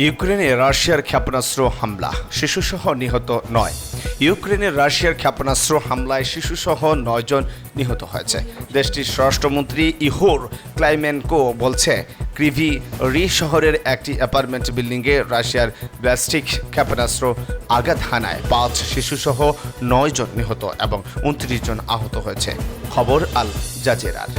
ইউক্রেনে রাশিয়ার ক্ষেপণাস্ত্র হামলা, শিশুসহ নিহত 9। ইউক্রেনে রাশিয়ার ক্ষেপণাস্ত্র হামলায় শিশুসহ 9 জন নিহত হয়েছে। দেশটির স্বরাষ্ট্রমন্ত্রী ইহোর ক্লাইমেনকো বলছে, ক্রিভি রি শহরের একটি অ্যাপার্টমেন্ট বিল্ডিংয়ে রাশিয়ার ব্যালিস্টিক ক্ষেপণাস্ত্র আঘাত হানায় 5 শিশুসহ 9 জন নিহত এবং 29 জন আহত হয়েছে। খবর আল জাজিরার।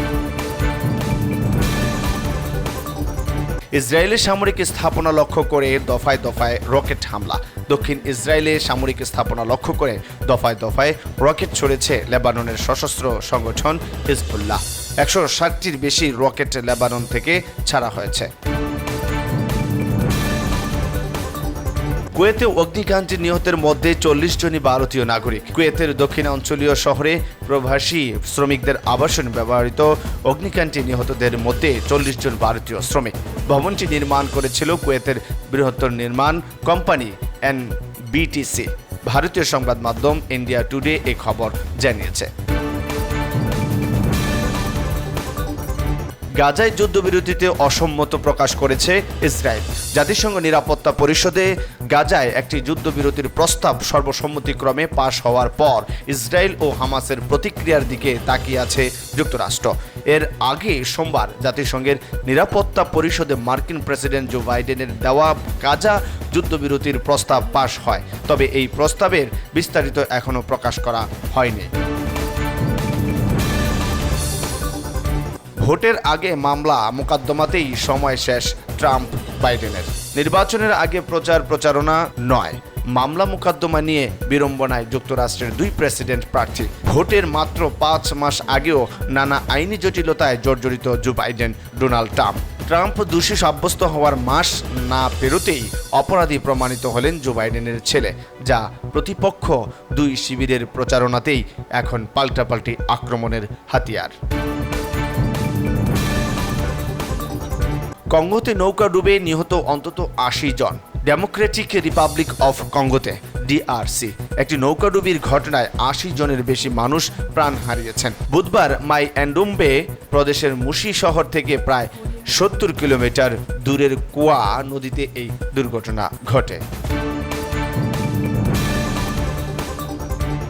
ইসরায়েলের সামরিক স্থাপনা লক্ষ্য করে দফায় দফায় রকেট হামলা। দক্ষিণ ইসরায়েলে সামরিক স্থাপনা লক্ষ্য করে দফায় দফায় রকেট ছড়েছে লেবাননের সশস্ত্র সংগঠন হিজবুল্লাহ। 160টির বেশি রকেট লেবানন থেকে ছাড়া হয়েছে। কুয়েতে অগ্নিকাণ্ডে নিহতের মধ্যে 40 জনই ভারতীয় নাগরিক। কুয়েতের দক্ষিণাঞ্চলীয় শহরে প্রবাসী শ্রমিকদের আবাসন ব্যবহৃত অগ্নিকাণ্ডে নিহতদের মধ্যে 40 জন ভারতীয় শ্রমিক। ভবনটি নির্মাণ করেছিল কুয়েতের বৃহত্তর নির্মাণ কোম্পানি এনবিটিসি। ভারতীয় সংবাদ মাধ্যম ইন্ডিয়া টুডে এই খবর জানিয়েছে। গাজায় যুদ্ধবিরতিতে অসম্মত প্রকাশ করেছে ইসরায়েল। জাতিসংঘ নিরাপত্তা পরিষদে গাজায় একটি যুদ্ধবিরতির প্রস্তাব সর্বসম্মতিক্রমে পাশ হওয়ার পর ইসরায়েল ও হামাসের প্রতিক্রিয়ার দিকে তাকিয়ে আছে যুক্তরাষ্ট্র। এর আগে সোমবার জাতিসংঘের নিরাপত্তা পরিষদে মার্কিন প্রেসিডেন্ট জো বাইডেনের দেওয়া গাজা যুদ্ধবিরতির প্রস্তাব পাশ হয়, তবে এই প্রস্তাবের বিস্তারিত এখনও প্রকাশ করা হয়নি। ভোটের আগে মামলা মোকদ্দমাতেই সময় শেষ ট্রাম্প বাইডেনের। নির্বাচনের আগে প্রচারণা নয়, মামলা মোকদ্দমা নিয়ে বিড়ম্বনায় যুক্তরাষ্ট্রের 2 প্রেসিডেন্ট প্রার্থী। ভোটের মাত্র 5 মাস আগেও নানা আইনি জটিলতায় জর্জরিত জো বাইডেন, ডোনাল্ড ট্রাম্প দোষী সাব্যস্ত হওয়ার মাস না পেরোতেই অপরাধী প্রমাণিত হলেন জো বাইডেনের ছেলে, যা প্রতিপক্ষ 2 শিবিরের প্রচারণাতেই এখন পাল্টাপাল্টি আক্রমণের হাতিয়ার। কঙ্গোতে নৌকা ডুবে নিহত অন্তত 80 জন। ডেমোক্রেটিক রিপাবলিক অফ কঙ্গোতে ডিআরসি একটি নৌকাডুবির ঘটনায় 80 জনের বেশি মানুষ প্রাণ হারিয়েছেন। বুধবার মাই এন্ডুম্বে প্রদেশের মুশি শহর থেকে প্রায় 70 কিলোমিটার দূরের কোয়া নদীতে এই দুর্ঘটনা ঘটে।